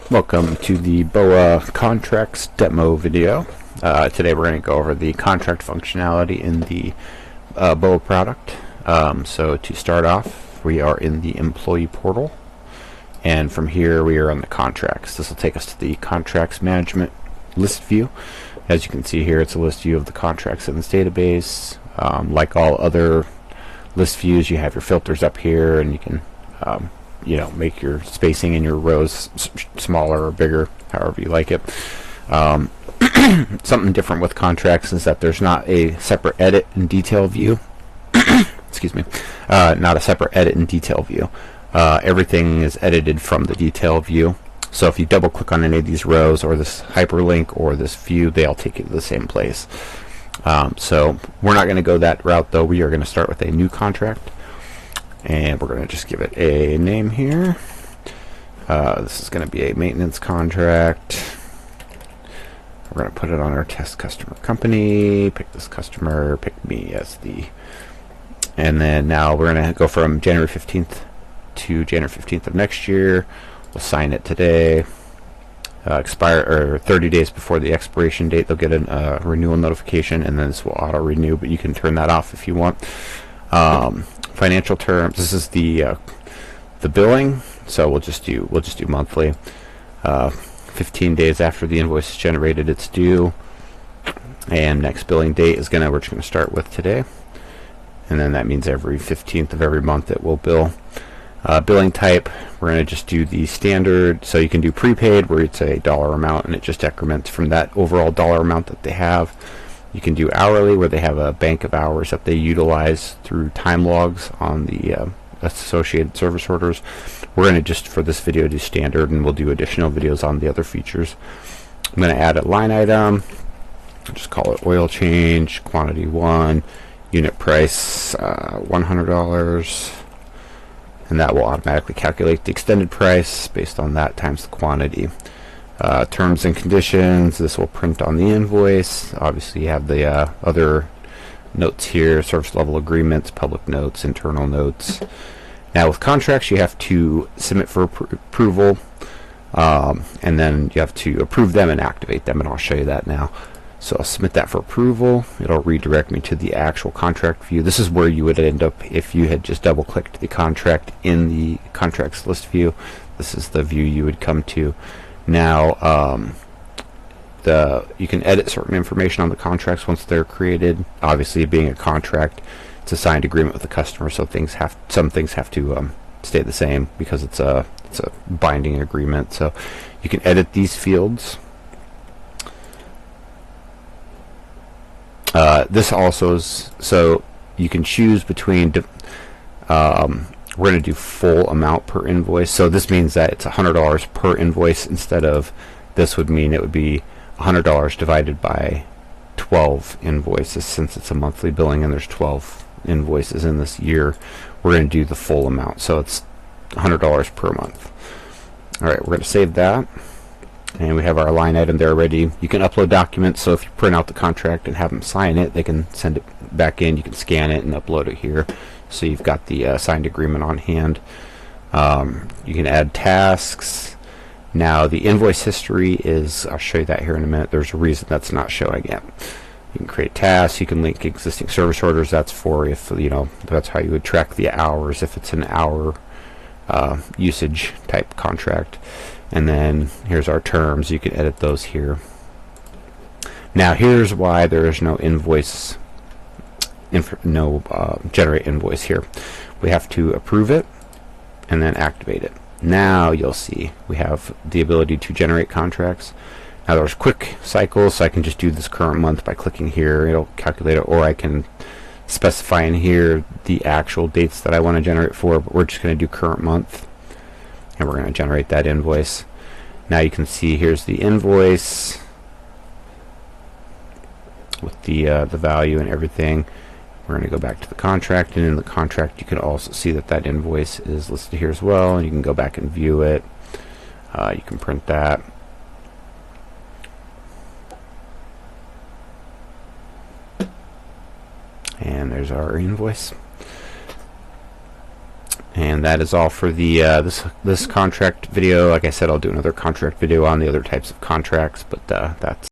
Welcome to the BOA Contracts demo video. Today we're going to go over the contract functionality in the BOA product. So to start off, we are in the employee portal, and from here we are on the contracts. This will take us to the contracts management list view. As you can see here, it's a list view of the contracts in this database. Like all other list views, you have your filters up here, and you can make your spacing in your rows smaller or bigger, however you like it. Something different with contracts is that there's not a separate edit and detail view. Excuse me. Not a separate edit and detail view. Everything is edited from the detail view. So if you double click on any of these rows or this hyperlink or this view, they all take you to the same place. So we're not going to go that route, though. We are going to start with a new contract, and we're going to just give it a name here. This is going to be a maintenance contract. We're going to put it on our test customer company, pick this customer, pick me as the, and then now we're going to go from January 15th to January 15th of next year. We'll sign it today. Expire or 30 days before the expiration date, they'll get a renewal notification, and then this will auto renew, but you can turn that off if you want. Financial terms, this is the billing, so we'll just do monthly. 15 days after the invoice is generated, it's due, and next billing date is we're just gonna start with today, and then that means every 15th of every month it will bill. Billing type, we're going to just do the standard, so you can do prepaid where it's a dollar amount and it just decrements from that overall dollar amount that they have. You can do hourly where they have a bank of hours that they utilize through time logs on the associated service orders. We're going to just, for this video, do standard, and we'll do additional videos on the other features. I'm going to add a line item, just call it oil change, quantity 1, unit price $100. And that will automatically calculate the extended price based on that times the quantity. Terms and conditions, this will print on the invoice. Obviously you have the other notes here, service level agreements, public notes, internal notes. Now with contracts, you have to submit for approval, and then you have to approve them and activate them, and I'll show you that now. So I'll submit that for approval. It'll redirect me to the actual contract view. This is where you would end up if you had just double clicked the contract in the contracts list view. This is the view you would come to. Now you can edit certain information on the contracts once they're created. Obviously, being a contract, it's a signed agreement with the customer, so some things have to stay the same because it's a binding agreement. So you can edit these fields. This also is, so you can choose between, we're going to do full amount per invoice. So this means that it's $100 per invoice instead of, this would mean it would be $100 divided by 12 invoices, since it's a monthly billing and there's 12 invoices in this year. We're going to do the full amount, so it's $100 per month. Alright, we're going to save that. And we have our line item there ready. You can upload documents, so if you print out the contract and have them sign it, they can send it back in. You can scan it and upload it here, so you've got the signed agreement on hand. You can add tasks. Now the invoice history is, I'll show you that here in a minute. There's a reason that's not showing yet. You can create tasks. You can link existing service orders. That's for if, that's how you would track the hours if it's an hour usage type contract. And then here's our terms. You can edit those here. Now here's why there is no invoice, generate invoice here. We have to approve it and then activate it. Now you'll see we have the ability to generate contracts. Now there's quick cycles, so I can just do this current month by clicking here. It'll calculate it, or I can specify in here the actual dates that I want to generate for, but we're just going to do current month, and we're going to generate that invoice. Now you can see here's the invoice with the value and everything. We're going to go back to the contract, and in the contract you can also see that invoice is listed here as well, and you can go back and view it. You can print that. And there's our invoice. And that is all for the this contract video. Like I said, I'll do another contract video on the other types of contracts, but that's